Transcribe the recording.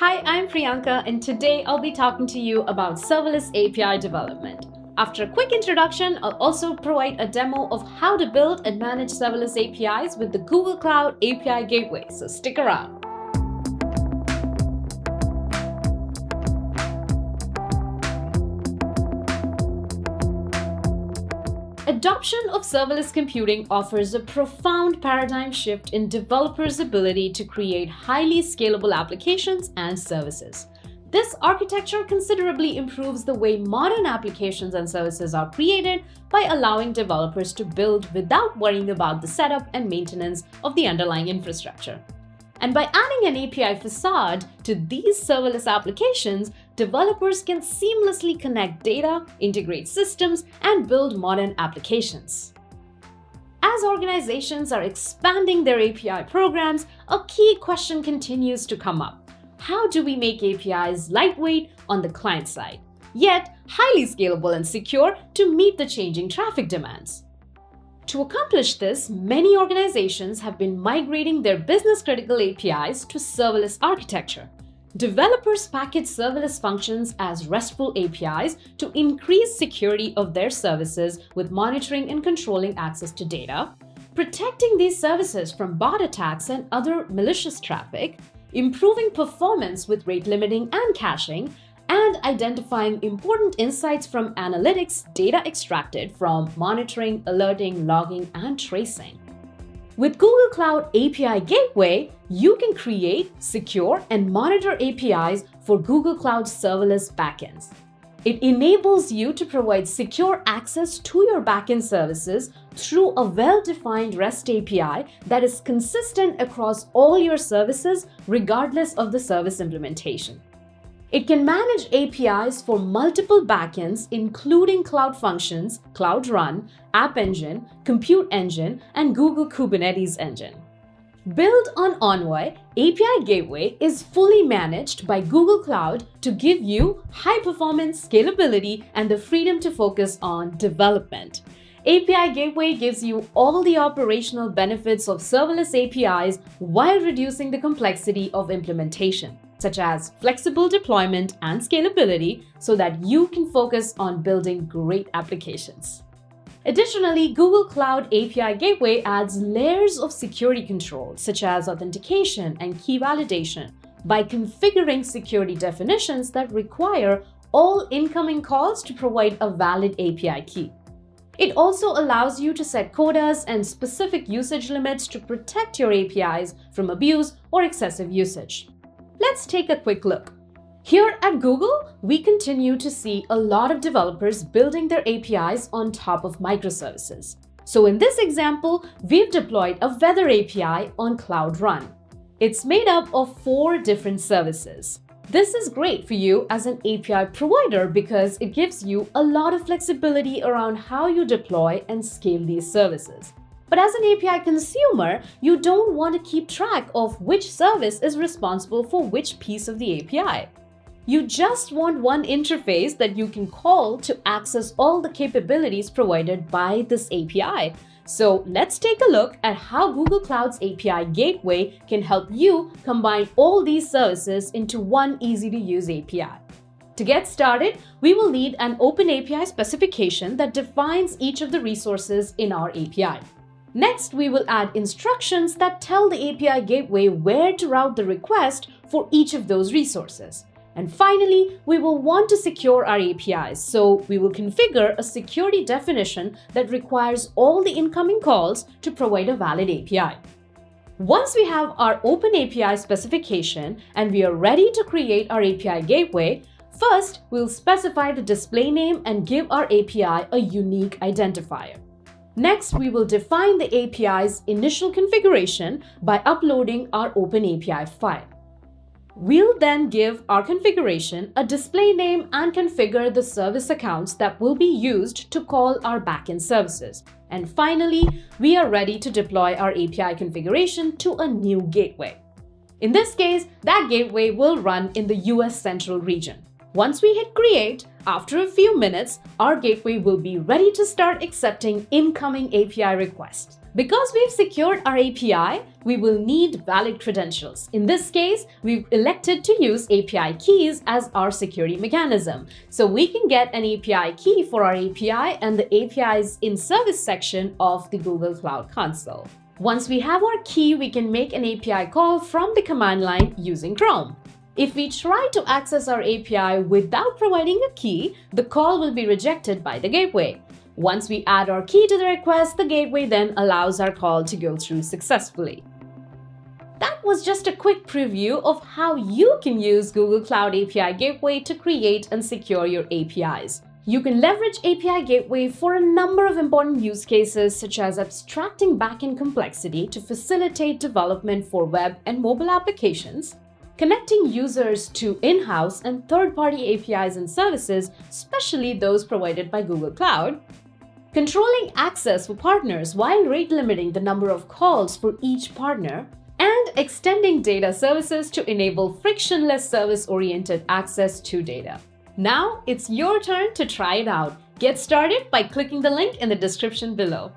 Hi, I'm Priyanka, and today I'll be talking to you about serverless API development. After a quick introduction, I'll also provide a demo of how to build and manage serverless APIs with the Google Cloud API Gateway, so stick around. Adoption of serverless computing offers a profound paradigm shift in developers' ability to create highly scalable applications and services. This architecture considerably improves the way modern applications and services are created by allowing developers to build without worrying about the setup and maintenance of the underlying infrastructure. And by adding an API facade to these serverless applications, developers can seamlessly connect data, integrate systems, and build modern applications. As organizations are expanding their API programs, a key question continues to come up. How do we make APIs lightweight on the client side, yet highly scalable and secure to meet the changing traffic demands? To accomplish this, many organizations have been migrating their business-critical APIs to serverless architecture. Developers package serverless functions as RESTful APIs to increase security of their services with monitoring and controlling access to data, protecting these services from bot attacks and other malicious traffic, improving performance with rate limiting and caching, and identifying important insights from analytics data extracted from monitoring, alerting, logging, and tracing. With Google Cloud API Gateway, you can create, secure, and monitor APIs for Google Cloud serverless backends. It enables you to provide secure access to your backend services through a well-defined REST API that is consistent across all your services regardless of the service implementation. It can manage APIs for multiple backends, including Cloud Functions, Cloud Run, App Engine, Compute Engine, and Google Kubernetes Engine. Built on Envoy, API Gateway is fully managed by Google Cloud to give you high-performance scalability and the freedom to focus on development. API Gateway gives you all the operational benefits of serverless APIs while reducing the complexity of implementation, such as flexible deployment and scalability, so that you can focus on building great applications. Additionally, Google Cloud API Gateway adds layers of security control, such as authentication and key validation, by configuring security definitions that require all incoming calls to provide a valid API key. It also allows you to set quotas and specific usage limits to protect your APIs from abuse or excessive usage. Let's take a quick look. Here at Google, we continue to see a lot of developers building their APIs on top of microservices. So in this example, we've deployed a weather API on Cloud Run. It's made up of 4 different services. This is great for you as an API provider because it gives you a lot of flexibility around how you deploy and scale these services. But as an API consumer, you don't want to keep track of which service is responsible for which piece of the API. You just want one interface that you can call to access all the capabilities provided by this API. So let's take a look at how Google Cloud's API Gateway can help you combine all these services into one easy-to-use API. To get started, we will need an Open API specification that defines each of the resources in our API. Next, we will add instructions that tell the API Gateway where to route the request for each of those resources. And finally, we will want to secure our APIs, so we will configure a security definition that requires all the incoming calls to provide a valid API. Once we have our Open API specification and we are ready to create our API Gateway, first we'll specify the display name and give our API a unique identifier. Next, we will define the API's initial configuration by uploading our Open API file. We'll then give our configuration a display name and configure the service accounts that will be used to call our backend services. And finally, we are ready to deploy our API configuration to a new gateway. In this case, that gateway will run in the US Central region. Once we hit create, after a few minutes, our gateway will be ready to start accepting incoming API requests. Because we've secured our API, we will need valid credentials. In this case, we've elected to use API keys as our security mechanism. So we can get an API key for our API and the APIs in service section of the Google Cloud Console. Once we have our key, we can make an API call from the command line using Chrome. If we try to access our API without providing a key, the call will be rejected by the gateway. Once we add our key to the request, the gateway then allows our call to go through successfully. That was just a quick preview of how you can use Google Cloud API Gateway to create and secure your APIs. You can leverage API Gateway for a number of important use cases, such as abstracting backend complexity to facilitate development for web and mobile applications, connecting users to in-house and third-party APIs and services, especially those provided by Google Cloud, controlling access for partners while rate limiting the number of calls for each partner, and extending data services to enable frictionless service-oriented access to data. Now it's your turn to try it out. Get started by clicking the link in the description below.